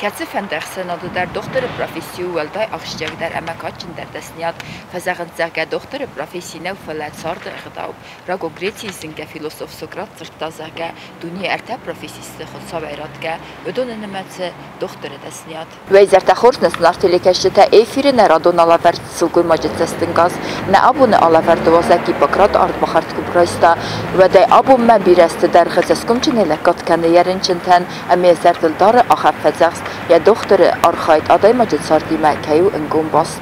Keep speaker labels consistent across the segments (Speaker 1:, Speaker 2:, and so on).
Speaker 1: Կացի ֆենդերսն ադուդար դոկտորը պրոֆեսիու վալդայ աղշջագդար ամակաչն դարդասնյատ ֆազաղնձագա դոկտորը պրոֆեսիոնալ ֆալացարդ ղդաու ռագո գրեցիզինգա ֆիլոսոֆ Սոկրատ ծրտազագա դունի արտա պրոֆեսիստը խոցավայրատգա ոդոնը նմացը դոկտորը դասնյատ վեյզարտախորնս նարտելեկաշտա էֆիրը նարադոն ալավերտ սուգույ մաջծստնկաս նա աբունը ալավերտ դվազակի պակրատ արդմախարտ կուպրայստա վդայ աբում մա բիրաստ դարխեցսկում չնելա կատկանը երենչնթան ամիեսարտլդարը ախապфецախս Я докторы архайт адай маджицарди макаю ингум баст.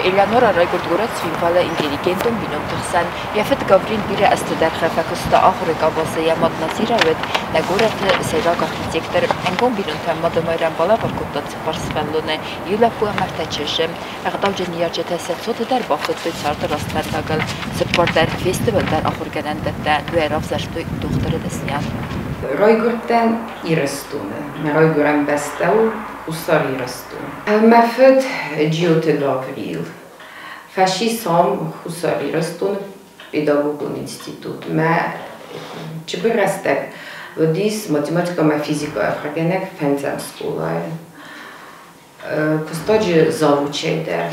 Speaker 1: Eleonora Raigurd Svinfala intelligentum binotsan Yafet Gavrin biri astedar khafaksta akhir qabasa yamad nasiravet nagorat serak arxitektor engom binontam madamayran bala barkuttat sparsfallone yulapu martacheshem agdavjen yarjetasat sotdar bafet sarda rastmatagal sportlar festivallar akhirganandatda duerav zashtoy doktoru desnyan
Speaker 2: Raigurdan irastune Raiguran bestau usar irastune Mafet Giote Gavril Fascism Husari Rostun Pedagogon Institut. Ma Чебырастек Водис математика ма физика Афрагенек фензем школа. Костаджи завучейдер.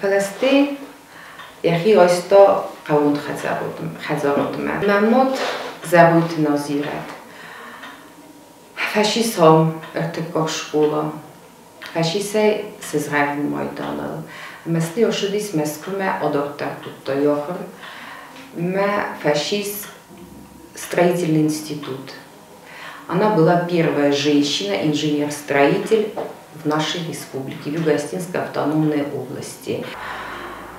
Speaker 2: Фаласти яхи ойста قوند خزارات ما. ممنوط زبوت نازیرد. Fascism ارتکاب شکولا. Fascism سزرعی مایدانه. Мысли ошибись мэскуме одорта тут йохр. Ме фашист строительный институт. Она была первая женщина, инженер-строитель в нашей республике, в Юго-Остинской автономной области.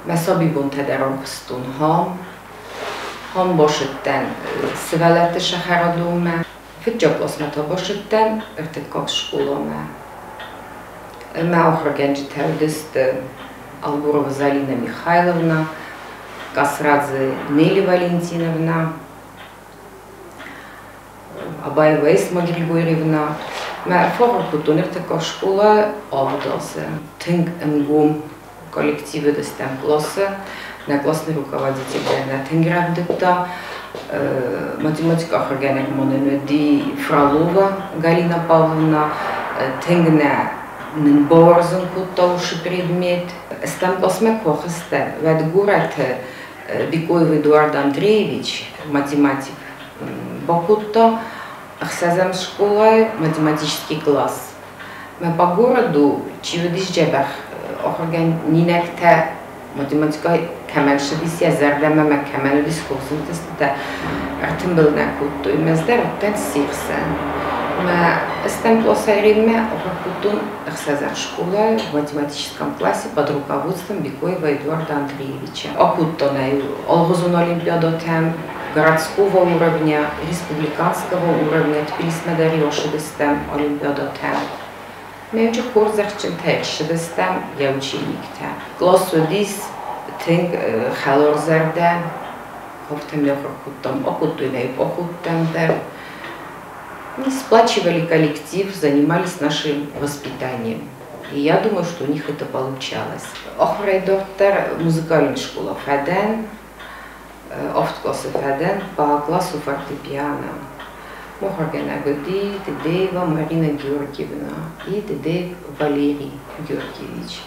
Speaker 2: Ме соби бунтадаром стунхам. Хам бошеттен севалете шахарадуме. Фитджаплос мета бошеттен ертекак школаме. Ме охрагенджи тердист Албурова Залина Михайловна, Касрадзе Нелли Валентиновна, Абаева Эсма Григорьевна. Ма форпутунер така школа авдался. Тинг энгум коллективы достем класса, на классный руководитель на Тенгравдыта, математика Харганек Моненеди Фролова Галина Павловна, Тенгна Борзен кутауши предмет. Стам косме кохесте. Вед гурат Бикоев Эдуард Андреевич, математик, бакутта, ахсазам школа, математический класс. Мы по городу чивдиш джебах, охорган нинекте математика камен шедисия зардама ма камен дискурсун тесте. Артем был на куту и мездер тен сирсен. Мы стам классариме охоркутун ахсазам школа в математическом классе под руководством Бикоева Эдуарда Андреевича. Окутонаю Олгозун олимпиадотем городского уровня, республиканского уровня, Тбилисмедари ошедестем олимпиадотем. Мы уже курсахчен текшедестем я ученикте. Классу дис тинг халорзерде, хофтем охоркутом окутунаю окутемдер. Мы сплачивали коллектив, занимались нашим воспитанием. И я думаю, что у них это получалось. Охрей доктор музыкальной школы Фаден, офт-классы Фаден по классу фортепиано. Мохоргена Годи, Тедеева Марина Георгиевна и Тедеев Валерий Георгиевич.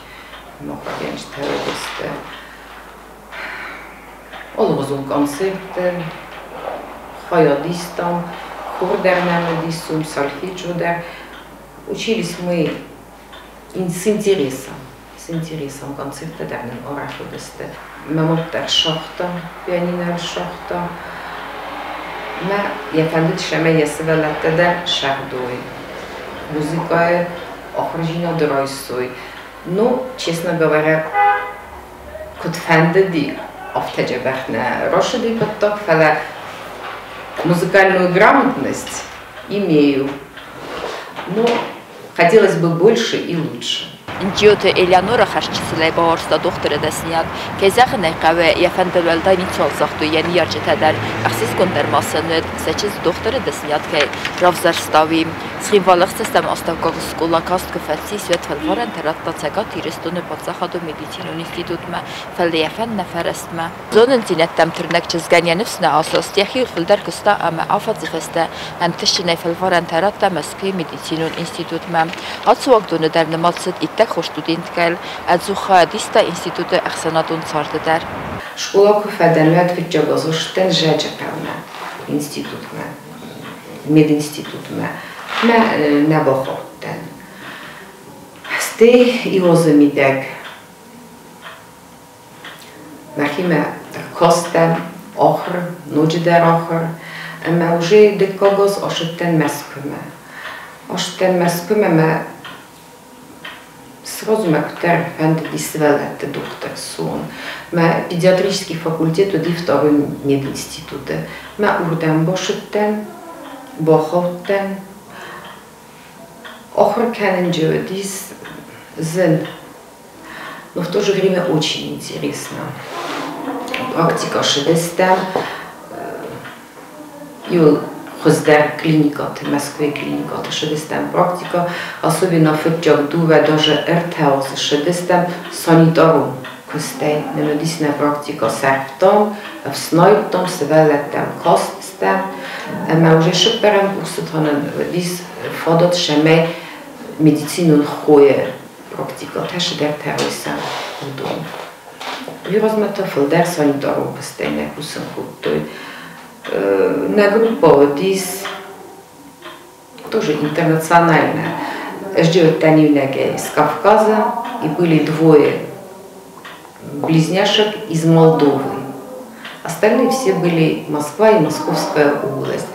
Speaker 2: Мохорген Штаредесте. Олгозун концерты, хаядистам. Курдернамедисум, сальфиджудер. Учились мы с интересом концерта дернен орахудесте. Мемоттер шахта, пианинер шахта. Я фандит шеме есвелеттедер шахдой. Музыка охржина дройсой. Ну, честно говоря, кот фандеди автеджебехне рошеди поток фала. Музыкальную грамотность имею, но хотелось бы больше и лучше.
Speaker 1: Ինջիոտը Էլիանորա խաշչիցել է բաղորստա դողտերը դեսնիատ, կեզաղը նայկավ է եվանդելվել դայն իցոլ զաղտու յանի երջետադար, աղսիս կոնդեր մասանուետ, սեչից դողտերը դեսնիատ կե ռավզար ստավի, սխինվալıq սեստեմ աստավկով սկոլակաստ կվեցի սվետ վլվարեն թրատտացակատ իրեստոնը բացախադու մեդիցինուն ինստիտուտմը, վլդիեվեն նεφերեստմը։ Զոնն ծինետտեմ թրնեք չզգանյանիվսնը ասոս, տիախի ուլվլդար կստա ամը աֆածիվեստը, հենթշին է վլվարեն թրատտա մսկի մեդիցինուն ինստիտուտմը։ Ացուակ դունը դար նմացըտ իտտեք խոշտուդինտ կայլ, ածուխա դիստա ինստիտուտը əxsanatun ծարդդար։
Speaker 2: Շկոլակու ֆեդերլիատ վիճագոզոշտեն ժեջապավնա ինստիտուտմը, մեդինստիտուտմը, մը նաբոխոտտեն։ Ստե իոզը միդեկ, մախիմը կոստեն, օխր, նոջդեր օխր, մը ուժի դեկոգոզ օշտեն մեսկումը։ Օշտեն մեսկումը մը Сразу мы кутер фэндисвел это доктор сон. Мы педиатрический факультет уди второй мединституты. Мы урдем бошуттен, бохоттен. Охр кенненджо дис зен. Но в то же время очень интересно. Практика шедестем. Хоздер клиника, Москве клиника, шедестем практика, особенно в Фетчагду, даже РТЛ, шедестем санитару, костей, немедичная практика серптом, в снойптом, свелетем, костестем, мы уже шеперем усутанен, дис фадот шеме медицину хое практика, теж дер террориса в дом. Вирозмета филдер санитару, костей, не кусен хутой. На группу дис тоже интернациональная. Ждет Танюнеге из Кавказа и были двое близняшек из Молдовы. Остальные все были Москва и Московская область.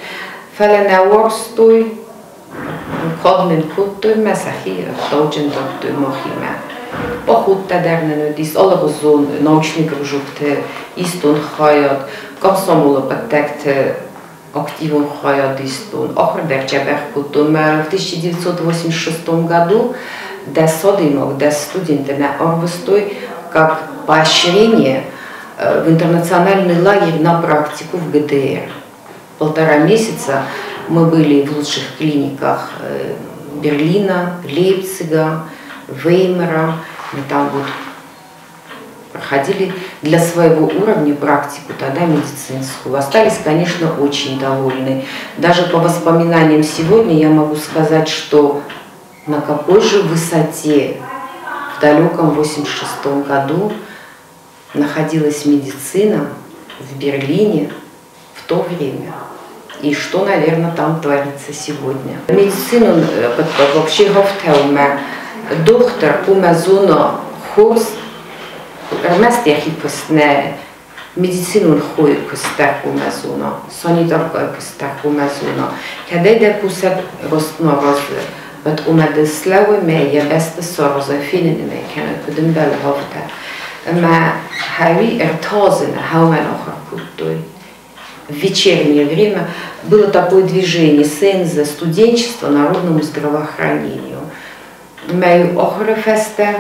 Speaker 2: Феленеорстой, Коднин Куттой, Месахи, Толджин Доктой Мохиме. Поход тадернен, дис Олегозон, научный кружок, Истон Хаят, Комсомола подтекте активом Хаят Истон, Охрдер Чеберкутом. В 1986 году до Содимок, до студентов на Орвестой, как поощрение в интернациональный лагерь на практику в ГДР. 1,5 месяца мы были в лучших клиниках Берлина, Лейпцига, Веймара. Мы там вот проходили для своего уровня практику, тогда медицинскую. Остались, конечно, очень довольны. Даже по воспоминаниям сегодня я могу сказать, что на какой же высоте в далеком 1986 году находилась медицина в Берлине в то время. И что, наверное, там творится сегодня. Медицину вообще гофтелме доктор умазуно курс реместия хипостне медицину хой кустер умазуно санитарка кустер умазуно когда допустят ростнорозе вот умадеславы мея бесте сороза финин ме кена кудем бел гофта ма хави эртозена хаумен охр куттой. В вечернее время было такое движение сенза студенчества народному здравоохранению. Мы охрефесте,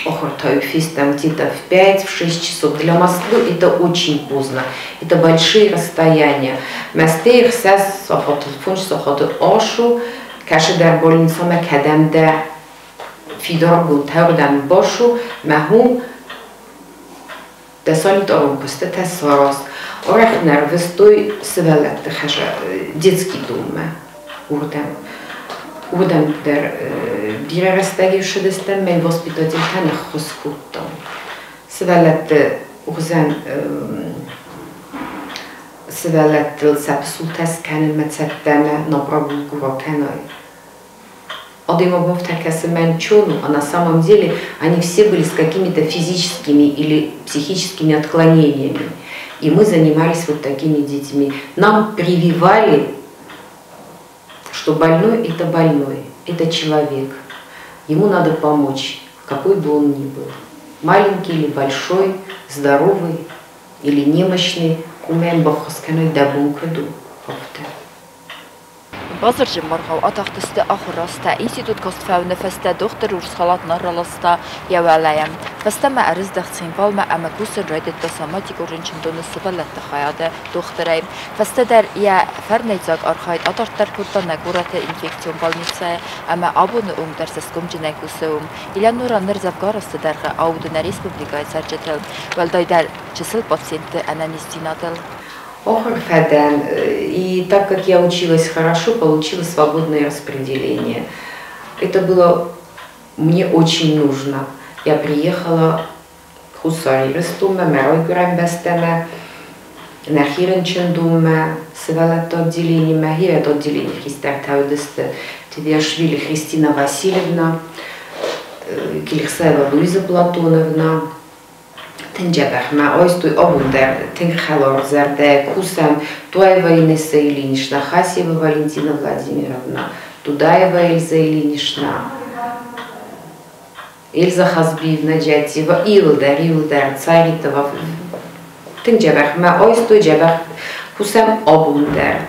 Speaker 2: охртойфистам где-то в 5-6 часов. Для Москвы это очень поздно. Это большие расстояния. Местех сес сохотфунш сохот ошу, кашедар больница макадамда фидоргу тавдам бошу, махум десанитарум кусте тесварос. Орехнер вестой свелет детский дом урдем дер диререстеги шедестем мей воспитатель танах хоскуттом свелет урзен свелет лцепсултес кенен мецеттеме набрабулгура кеной. А на самом деле они все были с какими-то физическими или психическими отклонениями. И мы занимались вот такими детьми. Нам прививали, что больной – это человек. Ему надо помочь, какой бы он ни был. Маленький или большой, здоровый или немощный.
Speaker 1: Bazarcı marğav ataxtıstı axırrasta institut kostfəvni fəstə doktor ursxalat narralasta yəvələyəm. Fəstə mə əriz dəxtsin valmə əməkusin rədətdə samatik orinçindonu sıvələtdə xayadə doktorayım. Fəstə dər yə fərnəycaq arxayt atartlar kurda nəqurətə infeksion balnitsaya əmə abunu dərsəs komcinəkusəum. İlə nura nırzavqarastı dərğə audunə respublikaya sərcətəl. Vəlday dər çısıl pasienti ənənizdinadəl.
Speaker 2: Охрфеден. И так как я училась хорошо, получила свободное распределение. Это было мне очень нужно. Я приехала в Хусариристуме, Меройгурэмбестеме, Нахиренчендуме, Севелето отделение, Хирет отделение Христартаудесте, Тевиашвили Христина Васильевна, Килихсаева Луиза Платоновна, Тенджабахма, ойстой обундер, Тенхалорзерде, Кусам, Туаева Инесса Ильинична, Хасиева Валентина Владимировна, Тудаева Эльза Ильинична, Эльза Хазбиевна Джатьева, Илдар, Царитова, Тенджабахма, ойстой Джабах, Кусам обундер.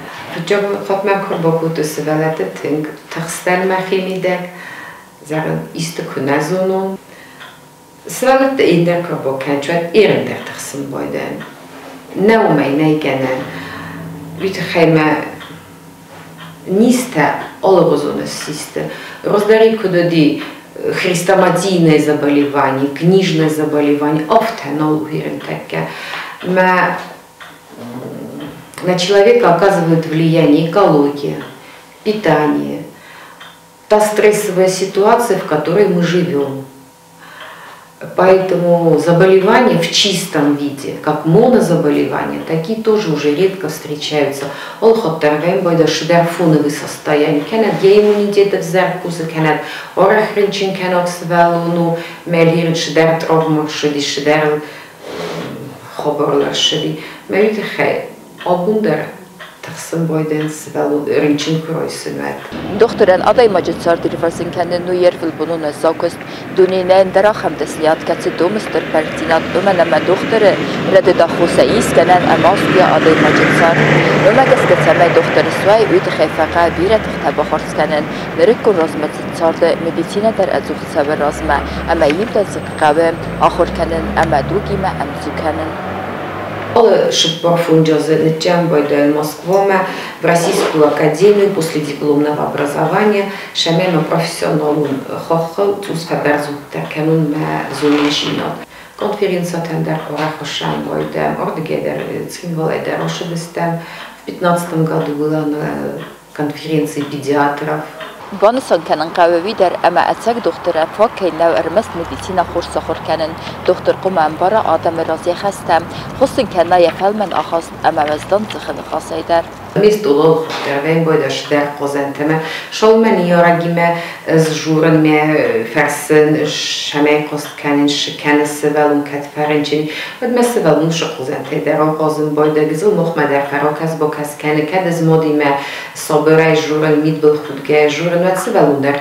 Speaker 2: Джабах Фатма Курбакуты Севелете Тенг, Тахстер Махимидек, Зарын Истокуназону. Свалет индер крабоканчуат ирендер тахсин бойден. Наумай найганен. Витхайма ниста ологозоносисты. Раздари кудоди хрестоматийное заболевание, книжное заболевание, офтанол ирентекке. На человека оказывает влияние экология, питание, та стрессовая ситуация, в которой мы живем. Поэтому заболевания в чистом виде, как монозаболевания, такие тоже уже редко встречаются. Олхоттервен бойда шидерфоновые состояния, кенет иммунитета взеркуза, кенет орахринчин кенот свелуну, мельхирин шидер травмур шиди, шидер хоборлер шиди. Мелите хай, обундер.
Speaker 1: Doktoran aday magistrar dirfarsin kendi nuyer fil bunun zakost duninen daraham tesliyat katsi domster pertinat ömeneme doktoru rede da Hussein kenen amasya aday magistrar ömeges ketseme doktoru sway üt khayfaqa biret ktaba kharskenen merikun razmat sarda medicina der azuk saber razma ama yimta zqawem akhir kenen ama dugima amzukenen.
Speaker 2: Шипафунджазы Ничам Бойдаль Москвома в Российскую академию после дипломного образования шамема профессионалун хохл цусфаберзу терканун ма зунешинот. Конференция тендер Орахошан Бойдам Ордгедер Цинвалайдер Ошебестам. В 2015 году была на конференции педиатров.
Speaker 1: Банысан кенен قوي در اما اتساق دكتور فاكي نو ارمس مديسينا خورسا خور كنن دكتور قوم برا آدم رازي خستم خصن كنا يفلمن اخاست اما وزدان تخن خاصي در
Speaker 2: Мистулол хтервен бойдаш дер козентеме шолмен ярагиме з журен ме ферсен шаме кост канен шкане севелун кат ференчин вад ме севелун шкозенте дер козен бойда гзил мохмедер фарокас бокас кане кадез модиме соберай журен мидбл худге журен вад севелун дер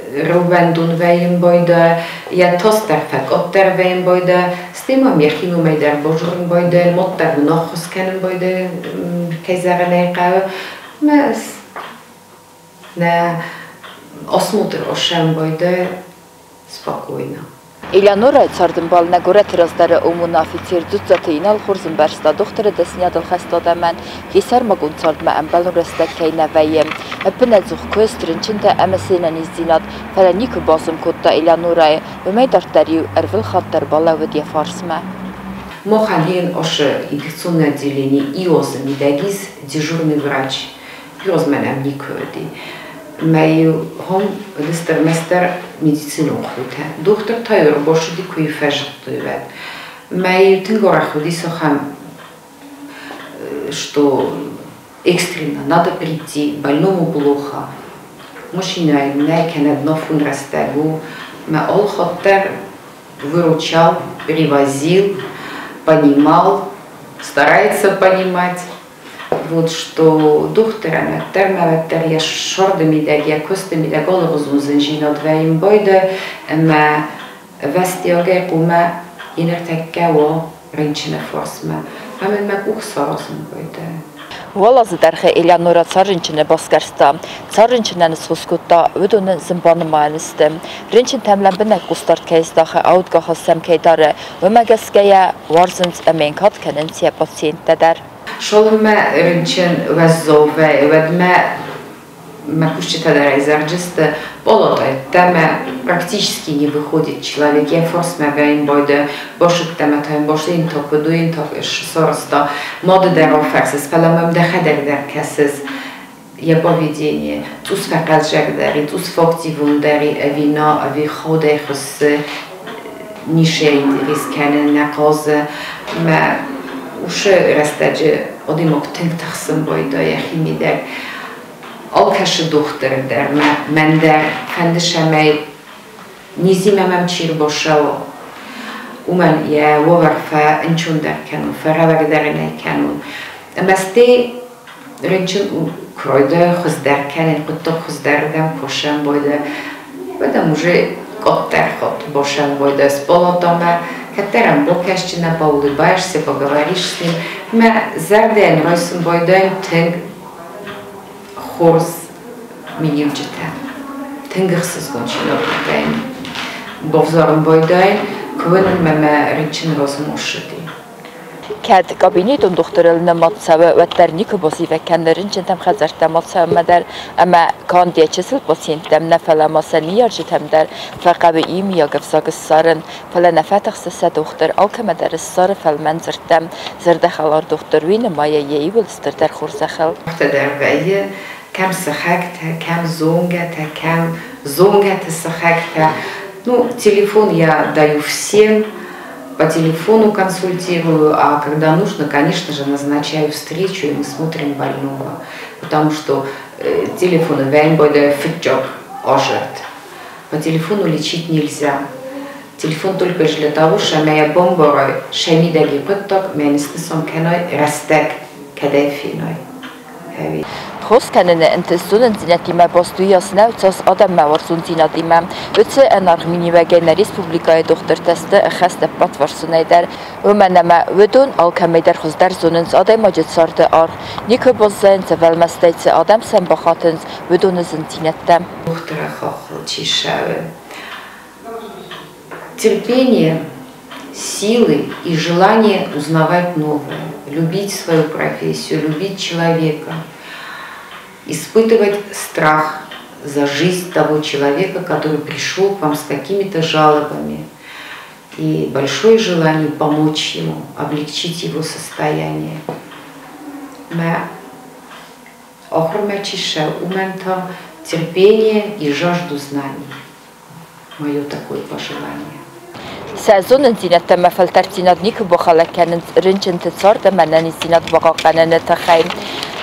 Speaker 2: Rubendun vejem bojda, ja tosterfek otter vejem bojda, s tím mám jechinu mejder božurn bojda, motter nochos kenen bojda, kejzere nejkav, mes ne osmutr ošem bojda, spokojno.
Speaker 1: Eleonora Tsardınbal nəqorə tirazları umunafitir düzzatıyla xurzun bərsta doktora desniyadıl xəstada mən Hisar magun çardma əmbəlun rəstək kəyinə vəyim. Əpinə zuq köstrinçində əməsinə nizzinat fələnik basım kodda Eleonora'yı öməydartları ərvil xattar balavıdiyə farsma.
Speaker 2: Мохалин оше инфекционное отделение ИОЗ Медагиз, дежурный врач. ИОЗ менем никоди. Маю хом листерместер медицину хуте. Доктор Тайор больше дикуи фежтует. Маю тингора худи сохам, что экстренно надо прийти, больному плохо. Мужчина не кенед нофун растегу. Ма олхоттер выручал, перевозил, понимал, старается понимать. Вот что докторами, термоветтер, я шордами даг, я костами даг, олгозун зенжина двоим бойда, ма вестиоге кума инертеккео ренчина форсма. Hemen meg uxsarasın böyle.
Speaker 1: Уолазы дәрхе Элеонора Царинчины баскарста. Царинчинаны сускутта өдөні зымбаны майынысты. Ринчин тәмләнбінәк құстарт кәйіздақы аудғақы сәмкейдары өмәгәскәйә варзынц әмейнкат кәнінсия пациенттәдәр.
Speaker 2: Шолыма ринчин вәззове, вәдмә Макушчитадарай зарджиста полотай, там практически не выходит человек. Я форс мегаин бойда, бошик там это бош инток, дуин ток, сороста, моды дерферсис, паламам дехедер кесис, я поведение, тус факалжердери, тус фоктивундери, вино, ходе хус нишей рискене накозе, ма уше растаджи одимок тинктахсым бойда я химидер. Alkaşı doktorlar, məndə fəndi şəməy niziməməm çir boşalı. Umən ya ovarfa inçundar kanun, fəravərdərinə kanun. Əməstə rənçin kroyda xızdar kanun, qıttıq xızdardam koşan boyda. Badam уже qottар xot boşan boyda. С полотома, которым блокашчина поулыбаешься, поговоришь с ним. Мə зарден ройсын boyda тынг Хорс минимчата. Тэнгэрсэс гончило байн. Бовзорын бойдайн квэнэн мэма ринчин розмушыды.
Speaker 1: Kəd kabinetun doktorlarına matsavı vətlərnik bosive kənlərin çəntəm xəzərtə matsavı mədər əmə kan diyeçəsil pasiyentəm nəfələmasa niyarcı təmdər fəqəbi imiya qıfsaqıssarın fələ nəfətəxsəsə doktor alkə mədəri sarı fəlmən zırtəm zırdəxalar doktor vini maya yeyi vılstırdər xurzəxəl.
Speaker 2: Кем сахакта, кем зонгата сахакта. Ну, телефон я даю всем, по телефону консультирую, а когда нужно, конечно же, назначаю встречу, и мы смотрим больного. Потому что телефон по телефону лечить нельзя. Телефон только лишь для того, что моя бомба, шамидаги пытток, меня снесом кеной, растек, кадефиной.
Speaker 1: Хост кәнені інтізсунын зінәтіме бастуясына үтсас адам мәварсун зинатіме. Үтсі ән Армения гәйні республикайы доктор тәсті әхәстіп батварсун әйдер. Өмәнәмә өдін ал кәмейдер хыздар зоныныз адай маджет сарды ар. Никы боззайын сәвәлмәстәйці адам сән бақатыныз өдінізін зинәттім.
Speaker 2: Доктора хохл чишавы. Терпение, силы и желание узнавать новое, любить свою профессию, любить человека, испытывать страх за жизнь того человека, который пришел к вам с какими-то жалобами, и большое желание помочь ему, облегчить его состояние. Терпение и жажду знаний. Мое такое пожелание.
Speaker 1: Сәзонын зинәттәмә фәлтәртинадник бахалакәнін ринченті царды мәнәні зинәт бағақаныны тәхәйм.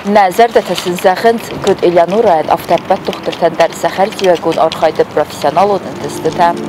Speaker 1: Нәзәрді тәсінзәғінт көд Элеонора ән автәппәт тұқтыртәндәр сәхәр зивәгін арқайды профессионал оның тістітәм.